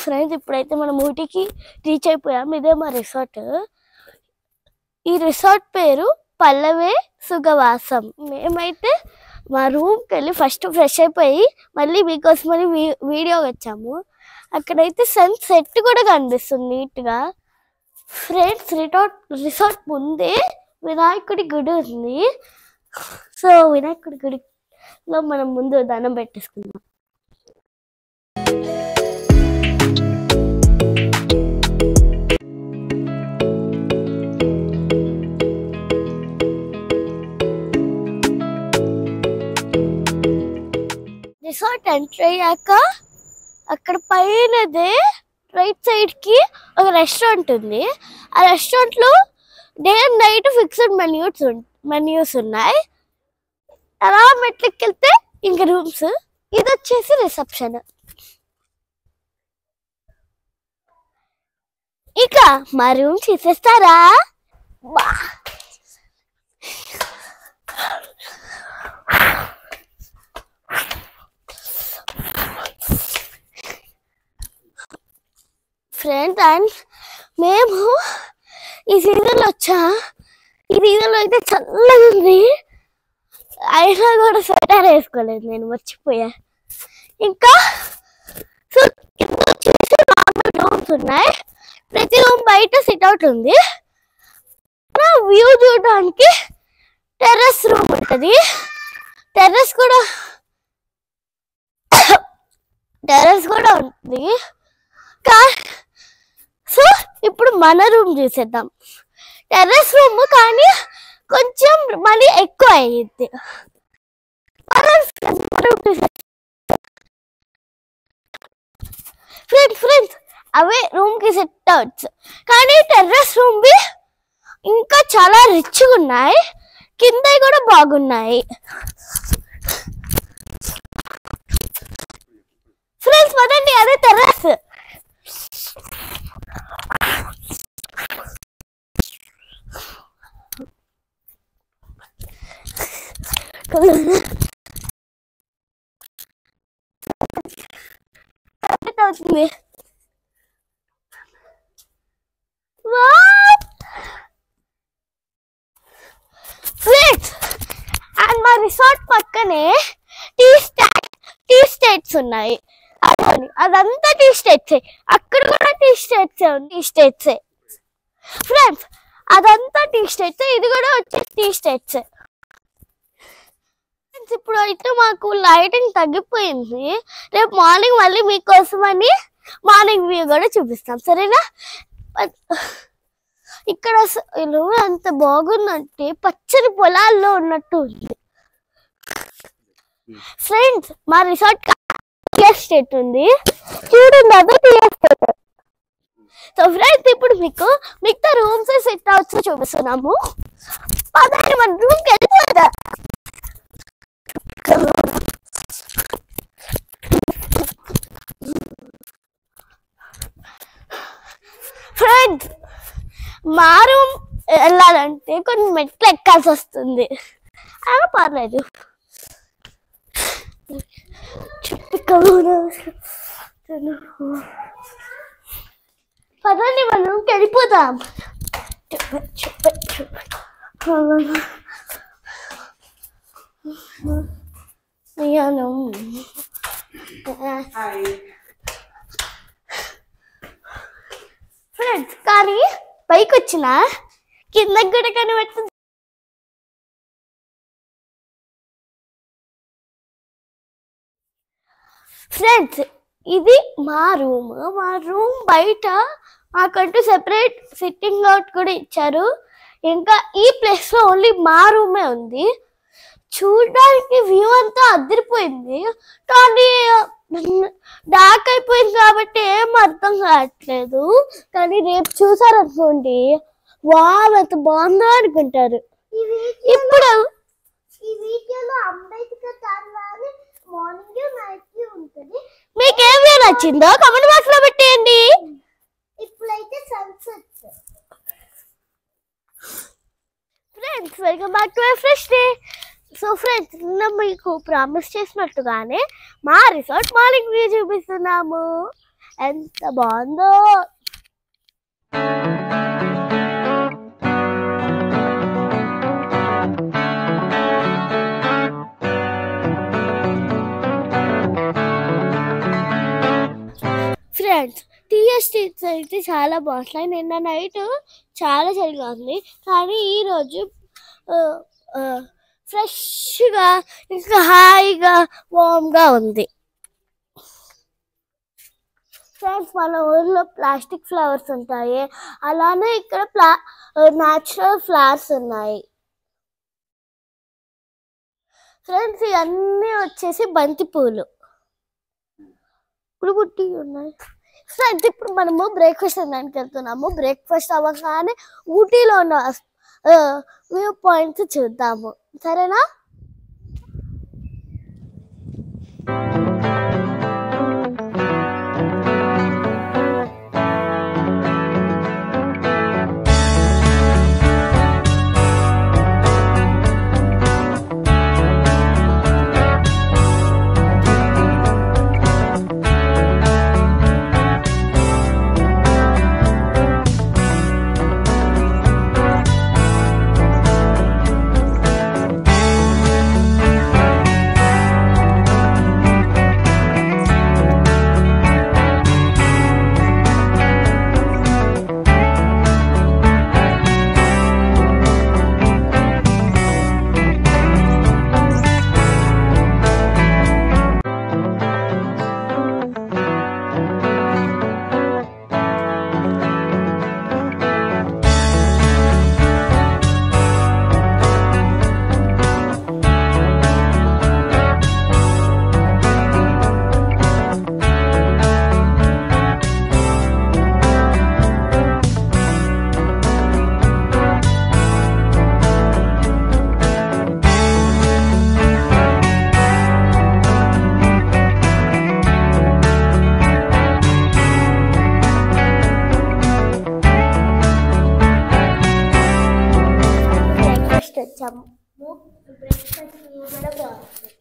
Friends ఇప్పుడైతే మనం ఊటీకి reach అయిపోయాం. ఇదే మా రిసార్ట్. ఈ రిసార్ట్ పేరు పల్లవే సుఖవాసం. మేమైతే మా రూమ్కి వెళ్ళి ఫస్ట్ ఫ్రెష్ అయిపోయి మళ్ళీ మీకోసమని వీడియో వచ్చాము. అక్కడైతే సన్సెట్ కూడా కనిపిస్తుంది నీట్గా. ఫ్రెండ్స్ రిసార్ట్ ముందే వినాయకుడి గుడి ఉంది. సో వినాయకుడి గుడిలో మనం ముందు దండం పెట్టేసుకుందాం. రిసార్ట్ ఎంటర్ అయ్యాక అక్కడ పైనదే రైట్ సైడ్ కి ఒక రెస్టారెంట్ ఉంది. ఆ రెస్టారెంట్ లో day and night fixed menus ఉన్నాయి. అలా మెట్లకి వెళ్తే ఇంక రూమ్స్. ఇది వచ్చేసి రిసెప్షన్. ఇక మా రూమ్ చూసేస్తారా? ఫ్రెండ్స్ అండ్ మేము ఈ సీజన్లో ఈ సీజన్లో అయితే చల్లగా ఉంది. అయినా కూడా స్వెటర్ వేసుకోలేదు, నేను మర్చిపోయా. ఇంకా సో కింద వచ్చేసి నార్మల్ రూమ్స్ ఉన్నాయి. ప్రతి రూమ్ బయట సిట్అవుట్ ఉంది. వ్యూ చూడడానికి టెర్రస్ రూమ్ ఉంటుంది. టెర్రస్ కూడా ఉంటుంది. సో ఇప్పుడు మన రూమ్ చూసేద్దాం. టెర్రస్ రూమ్ కానీ కొంచెం మళ్ళీ ఎక్కువ అయ్యింది. ఫ్రెండ్స్ అవే రూమ్ కి సెట్ అవచ్చు. కానీ టెర్రస్ రూమ్ బి ఇంకా చాలా రిచ్గా ఉన్నాయి. కింద కూడా బాగున్నాయి. ఫ్రెండ్స్ పదండి, అదే టెర్రస్. అవుతుంది. ఫ్రెండ్స్ అండ్ మా రిసార్ట్ పక్కనే టీ స్టేట్స్ ఉన్నాయి. అదంతా టీ స్టేట్సే. అక్కడ కూడా టీ స్టేట్సే ఫ్రెండ్స్. అదంతా టీ స్టేట్సే, ఇది కూడా వచ్చేసి టీ స్టేట్సే. ఇప్పుడు అయితే మాకు లైటింగ్ తగ్గిపోయింది. రేపు మార్నింగ్ మళ్ళీ మీకోసమని మార్నింగ్ వ్యూ కూడా చూపిస్తాం, సరేనా? ఇక్కడ అసలు అంత బాగుందంటే పచ్చని పొలాల్లో ఉన్నట్టు ఉంది. ఫ్రెండ్స్ మా రిసార్ట్ టీ ఎస్టేట్ ఉంది, చూడండి, అదే టీ ఎస్టేట్. సో ఫ్రెండ్స్ ఇప్పుడు మీకు మిగతా రూమ్స్ సెట్ అవచ్చు చూపిస్తున్నాము. పదండి మన రూమ్కి వెళ్ళిపోదా. ఫ్రెండ్స్ మా రూమ్ వెళ్ళాలంటే కొన్ని మెట్లు ఎక్కాల్సి వస్తుంది. అలా పర్లేదు. పదండి మన రూమ్కి వెళ్ళిపోదాం. ఫ్రెండ్స్ కానీ పైకి వచ్చిన కిందకి కూడా కనిపెడుతుంది. ఫ్రెండ్స్ ఇది మా రూమ్ బయట మాకంటూ సెపరేట్ సిట్టింగ్ అవుట్ కూడా ఇచ్చారు. ఇంకా ఈ ప్లేస్ లో ఓన్లీ మా రూమే ఉంది. చూడడానికి వ్యూ అంతా అదిరిపోయింది. కానీ డార్క్ అయిపోయింది కాబట్టి ఏం అర్థం కావట్లేదు. కానీ రేపు చూసారనుకోండి, వావ్ ఎంత బాగుందో అనుకుంటారు. ఇప్పుడు ఈ వీడియోలో అంబేద్కర్ తారవాణి మార్నింగ్ నైట్ ఉంటుంది. మీకు ఏ వ్యూ నచ్చిందో కామెంట్ బాక్స్ లో పెట్టేయండి. ఇప్పుడైతే sunset. Friends welcome back to fresh day. So friends నిన్న మీకు ప్రామిస్ చేసినట్టుగానే మా రిసార్ట్ మార్నింగ్ వ్యూ చూపిస్తున్నాము. ఎంత బాగుందో. ఫ్రెండ్స్, టీఎస్ స్ట్రీట్స్ అయితే చాలా బాగుంటాయి. నిన్న నైట్ చాలా చలిగా ఉంది, కానీ ఈరోజు ఫ్రెష్గా ఇంకా హాయిగా వామ్గా ఉంది. ఫ్రెండ్స్, మన ఊర్లో ప్లాస్టిక్ ఫ్లవర్స్ ఉంటాయి, అలానే ఇక్కడ న్యాచురల్ ఫ్లవర్స్ ఉన్నాయి. ఫ్రెండ్స్, ఇవన్నీ వచ్చేసి బంతి పూలు ఇప్పుడు పుట్టి ఉన్నాయి. ఫ్రెండ్స్, ఇప్పుడు మనము బ్రేక్ఫాస్ట్ తినడానికి వెళ్తున్నాము. బ్రేక్ఫాస్ట్ అవ్వగానే ఊటీలో ఉన్న వ్యూ పాయింట్స్ చూద్దాము, సరేనా? వచ్చాము. బ్రేక్ఫాస్ట్ కూడా బాగుంది.